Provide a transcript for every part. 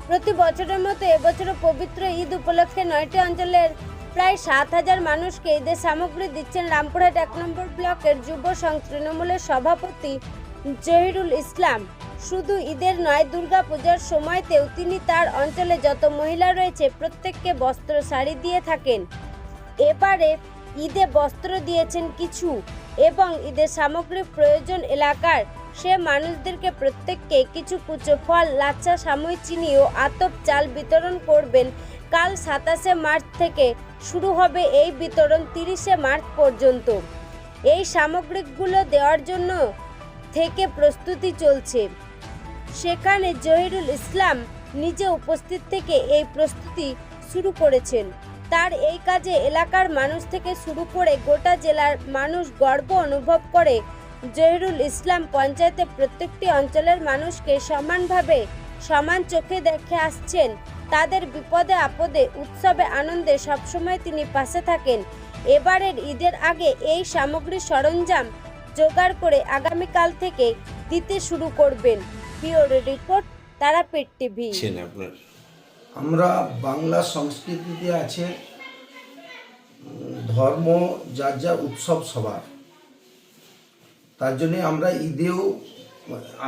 প্রতি বছরের মতো এবছরও পবিত্র ঈদ উপলক্ষে 9টি অঞ্চলের প্রায় 7,000 মানুষকে ঈদের সামগ্রী দিচ্ছেন রামপুরহাট 1 নম্বর ব্লকের যুব সংঘ তৃণমূলের সভাপতি জহিরুল ইসলাম। শুধু ঈদের নয়, দুর্গাপূজার সময়তেও তিনি তার অঞ্চলে যত মহিলা রয়েছে প্রত্যেককে বস্ত্র শাড়ি দিয়ে থাকেন। এবারে ঈদে বস্ত্র দিয়েছেন কিছু এবং ঈদের সামগ্রীর প্রয়োজন এলাকার সে মানুষদেরকে প্রত্যেককে কিছু কুচো ফল, লাচ্ছা, সামুই, চিনি ও আতপ চাল বিতরণ করবেন। কাল 27শে মার্চ থেকে শুরু হবে এই বিতরণ 30শে মার্চ পর্যন্ত। এই সামগ্রীগুলো দেওয়ার জন্য থেকে প্রস্তুতি চলছে। সেখানে জহিরুল ইসলাম নিজে উপস্থিত থেকে এই প্রস্তুতি শুরু করেছেন। তার এই কাজে এলাকার মানুষ থেকে শুরু করে গোটা জেলার মানুষ গর্ব অনুভব করে। জহিরুল ইসলাম পঞ্চায়েতে প্রত্যেকটি অঞ্চলের মানুষকে সমানভাবে সমান চোখে দেখে আসছেন। তাদের বিপদে আপদে, উৎসবে, আনন্দে সবসময় তিনি পাশে থাকেন। এবারের ঈদের আগে এই সামগ্রী সরঞ্জাম জোগাড় করে আগামীকাল থেকে দিতে শুরু করবেন। Bureau report, Tarapith TV. আমরা বাংলা সংস্কৃতিতে আছে ধর্ম যার যা উৎসব সবার, তার জন্যে আমরা ঈদেও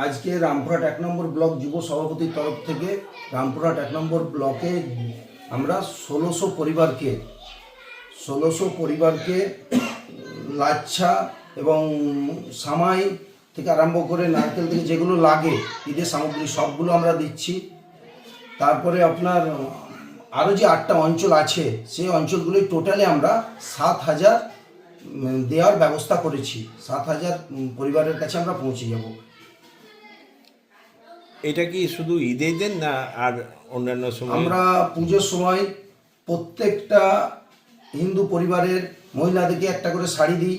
আজকে রামপুরহাট 1 নম্বর ব্লক যুব সভাপতির তরফ থেকে রামপুরহাট 1 নম্বর ব্লকে আমরা 1600 পরিবারকে লাচ্ছা এবং সামাই থেকে আরম্ভ করে নারকেল থেকে যেগুলো লাগে ঈদের সামগ্রী সবগুলো আমরা দিচ্ছি। তারপরে আপনার আরও যে 8টা অঞ্চল আছে সেই অঞ্চলগুলোই টোটালি আমরা 7,000 দেওয়ার ব্যবস্থা করেছি। 7,000 পরিবারের কাছে আমরা পৌঁছে যাব। এটা কি শুধু ঈদেই দেন না আর অন্যান্য সময়? আমরা পুজোর সময় প্রত্যেকটা হিন্দু পরিবারের মহিলাদেরকে একটা করে শাড়ি দিই।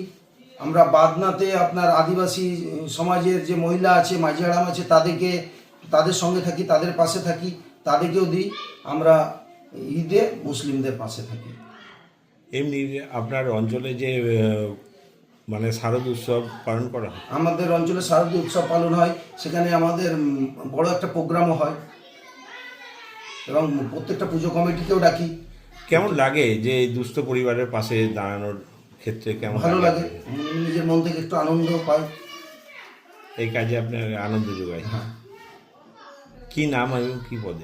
আমরা বাদনাতে আপনার আদিবাসী সমাজের যে মহিলা আছে, মাঝি হারাম আছে, তাদের সঙ্গে থাকি, তাদের পাশে থাকি, তাদেরকেও দিই। আমরা ঈদে মুসলিমদের পাশে থাকি। এমনি আপনার অঞ্চলে যে মানে শারদ উৎসব পালন করা হয়? আমাদের অঞ্চলে শারদীয় উৎসব পালন হয়, সেখানে আমাদের বড় একটা প্রোগ্রামও হয় এবং প্রত্যেকটা পুজো কমিটিকেও ডাকি। কেমন লাগে যে এই দুস্থ পরিবারের পাশে দাঁড়ানোর ক্ষেত্রে? কেমন ভালো লাগে, নিজের মন থেকে একটু আনন্দ পাই। এই কাজে আপনার আনন্দ যোগায়? হ্যাঁ। কি নাম এবং কি পদে?